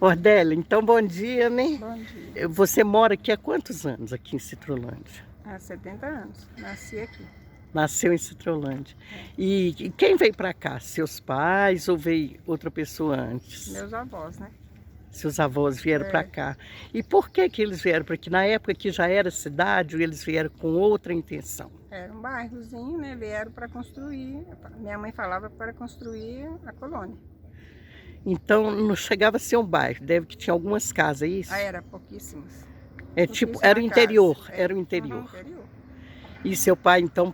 Ordélia, então bom dia, né? Bom dia. Você mora aqui há quantos anos, aqui em Citrolândia? Há 70 anos. Nasci aqui. Nasceu em Citrolândia. É. E quem veio para cá? Seus pais ou veio outra pessoa antes? Meus avós, né? Seus avós vieram para É. cá. E por que eles vieram para aqui? Na época que já era cidade, ou eles vieram com outra intenção? Era um bairrozinho, né? Vieram para construir. Minha mãe falava para construir a colônia. Então não chegava a ser um bairro, deve que tinha algumas casas, é isso? Ah, era pouquíssimas. É tipo, era o interior, era o interior. Interior. E seu pai então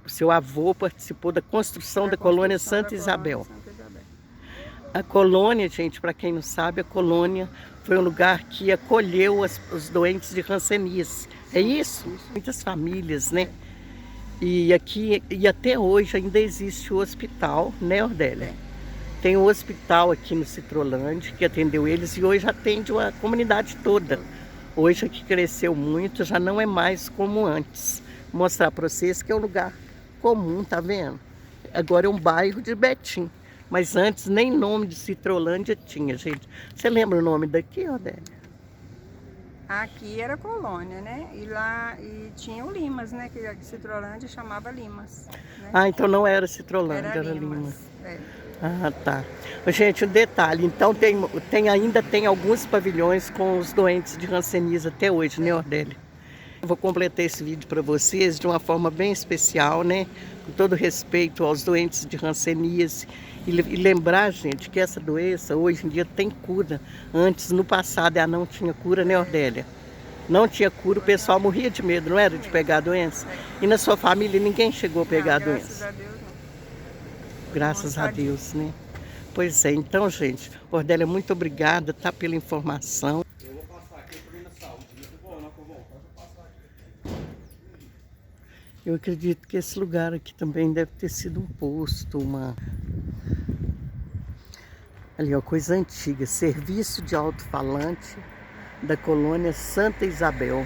seu avô participou da construção da colônia Santa Isabel. Santa Isabel. A colônia, gente, para quem não sabe, a colônia foi um lugar que acolheu os doentes de hanseníase. É isso? Muitas famílias, né? E aqui, e até hoje ainda existe o hospital, né, Ordélia? Tem um hospital aqui no Citrolândia que atendeu eles e hoje atende a comunidade toda. Hoje aqui cresceu muito, já não é mais como antes. Vou mostrar para vocês que é um lugar comum, tá vendo? Agora é um bairro de Betim. Mas antes nem nome de Citrolândia tinha, gente. Você lembra o nome daqui, Ordélia? Aqui era colônia, né? E lá tinha o Limas, né? Que a Citrolândia chamava Limas. Né? Ah, então não era Citrolândia, era Limas. É. Ah, tá. Gente, um detalhe, então ainda tem alguns pavilhões com os doentes de hanseníase até hoje, né, Ordélia? Eu vou completar esse vídeo para vocês de uma forma bem especial, né? Com todo respeito aos doentes de hanseníase. E lembrar, gente, que essa doença hoje em dia tem cura. Antes, no passado, ela não tinha cura, né, Ordélia? Não tinha cura, o pessoal morria de medo, não era, de pegar a doença? E na sua família ninguém chegou a pegar a doença? Graças a Deus, não. Graças a Deus, né? Pois é, então, gente, Ordélia, muito obrigada, tá, pela informação. Eu vou passar aqui para ir na saúde. Muito bom, não, vou passar aqui. Eu acredito que esse lugar aqui também deve ter sido um posto, ali, ó, coisa antiga, serviço de alto-falante da colônia Santa Isabel.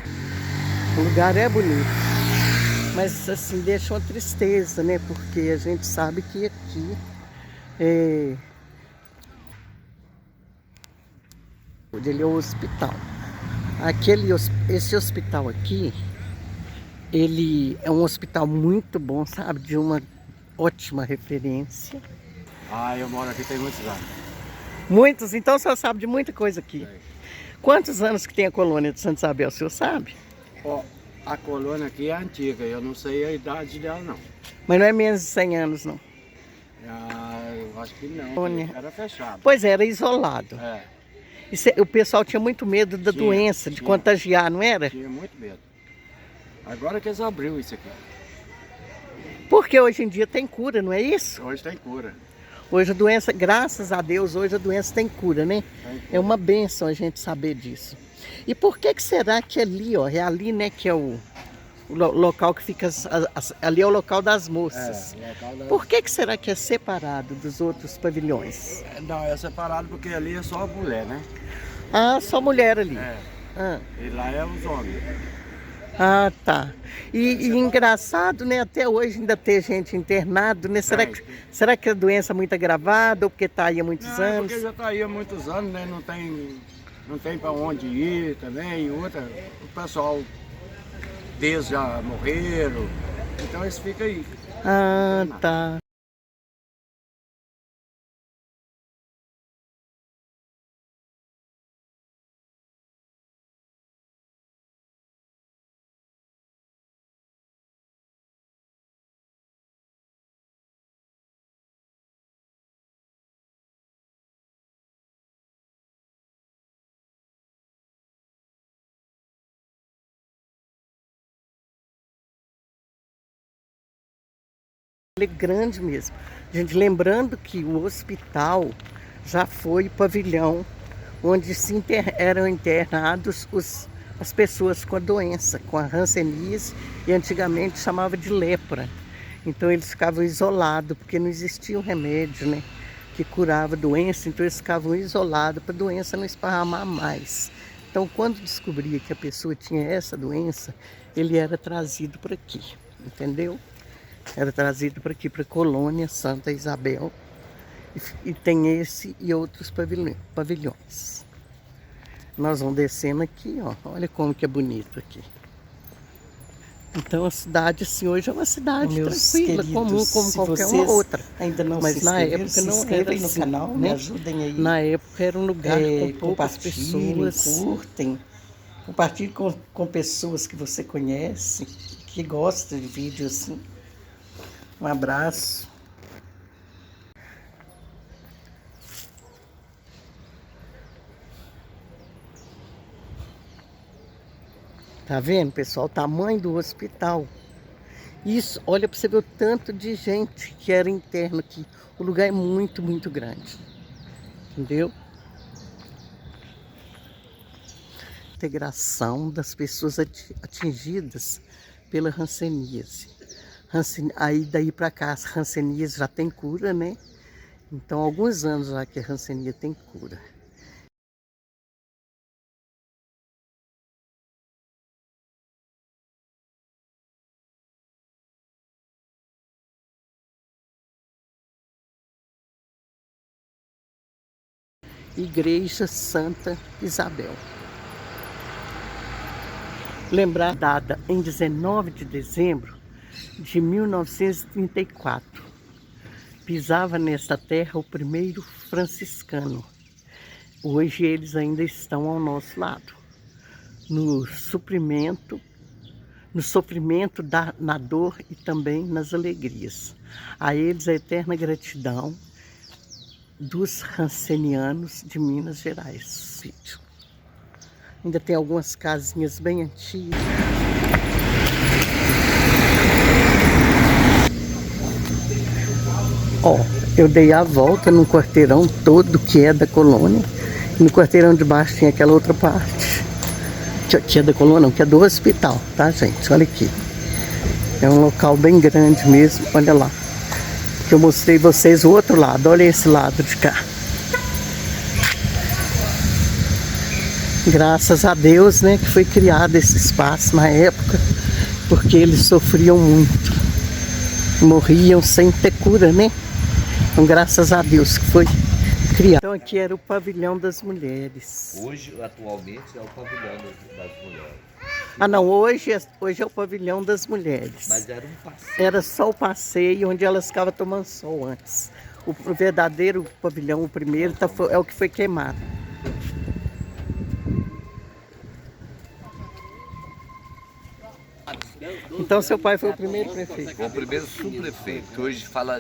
O lugar é bonito, mas assim, deixa uma tristeza, né? Porque a gente sabe que aqui ele é o hospital. Esse hospital aqui, ele é um hospital muito bom, sabe? De uma ótima referência. Ah, eu moro aqui tem muitos anos. Muitos? Então o senhor sabe de muita coisa aqui. É. Quantos anos que tem a colônia de Santa Isabel, o senhor sabe? Ó, a colônia aqui é antiga, eu não sei a idade dela não. Mas não é menos de 100 anos, não. Ah, eu acho que não, Colônia. era fechado. Pois é, era isolado. É, O pessoal tinha muito medo da doença, de contagiar, não era? tinha muito medo. Agora que eles abriu isso aqui. Porque hoje em dia tem cura, não é isso? Hoje tem cura. Hoje a doença, graças a Deus, hoje a doença tem cura, né? Tem cura. É uma bênção a gente saber disso. E por que será que ali, ó, é ali, né, que é o local que fica, ali é o local das moças. É, local da... Por que será que é separado dos outros pavilhões? Não, é separado porque ali é só a mulher, né? Ah, só mulher ali. É, Ah, e lá é os homens. ah, tá. E engraçado, né? Até hoje ainda tem gente internado, né? Será que a doença é muito agravada ou porque está aí há muitos Não, anos? porque já está aí há muitos anos, né? Não tem para onde ir também. E outra, o pessoal deles já morreram, então eles ficam aí. Ah, tá. Ele é grande mesmo. Gente, lembrando que o hospital já foi pavilhão onde eram internados as pessoas com a doença, com a hanseníase, e antigamente chamava de lepra. Então eles ficavam isolados, porque não existia um remédio, né, que curava a doença, então eles ficavam isolados para a doença não esparramar mais. Então quando descobria que a pessoa tinha essa doença, ele era trazido para aqui, entendeu? Era trazido para aqui, para a colônia Santa Isabel. E tem esse e outros pavilhões. Nós vamos descendo aqui, ó. Olha como que é bonito aqui. Então a cidade, assim, hoje é uma cidade tranquila, comum, como qualquer uma outra. Ainda não Mas se na inscreveram, época se não inscrevam era aí no assim, canal, me né? ajudem aí. Na época era um lugar com poucas Compartilhem, pessoas. curtem. Compartilhe com pessoas que você conhece, que gostam de vídeo assim. Um abraço. Tá vendo, pessoal? O tamanho do hospital. Isso, olha para você ver o tanto de gente que era interno aqui. O lugar é muito, muito grande. Entendeu? Integração das pessoas atingidas pela hanseníase. Aí daí para cá, a hanseníase já tem cura, né? Então, há alguns anos já que a hanseníase tem cura. Igreja Santa Isabel. Lembrar data em 19 de dezembro de 1934. Pisava nesta terra o primeiro franciscano. Hoje eles ainda estão ao nosso lado. No sofrimento, na dor e também nas alegrias. A eles a eterna gratidão dos hansenianos de Minas Gerais. Ainda tem algumas casinhas bem antigas. Ó, eu dei a volta no quarteirão todo que é da colônia. No quarteirão de baixo tem aquela outra parte. Que é da colônia, não, que é do hospital, tá, gente? Olha aqui. É um local bem grande mesmo, olha lá. Que eu mostrei vocês o outro lado, olha esse lado de cá. Graças a Deus, né, que foi criado esse espaço na época, porque eles sofriam muito, morriam sem ter cura, né? Então, graças a Deus que foi criado. Então, aqui era o pavilhão das mulheres. Hoje, atualmente, é o pavilhão das mulheres. Ah, não, hoje é o pavilhão das mulheres. Mas era um passeio. Era só o passeio onde elas ficavam tomando sol antes. O verdadeiro pavilhão, o primeiro, é o que foi queimado. Então seu pai foi o primeiro prefeito? Foi o primeiro subprefeito, que hoje fala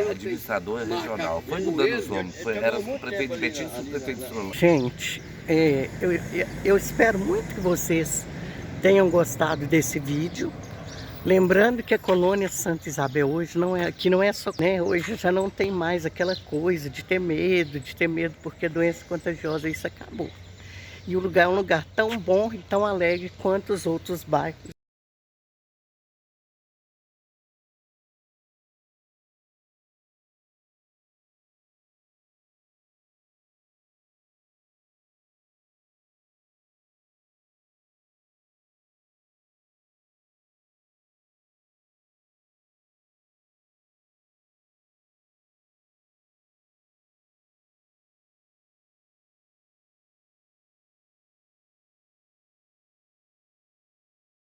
administrador regional. Foi mudando os nomes, era subprefeito de Betim e subprefeito de Sonora. Gente, eu espero muito que vocês tenham gostado desse vídeo. Lembrando que a colônia Santa Isabel hoje não é só, né? Hoje já não tem mais aquela coisa de ter medo porque doença contagiosa, isso acabou. E o lugar é um lugar tão bom e tão alegre quanto os outros bairros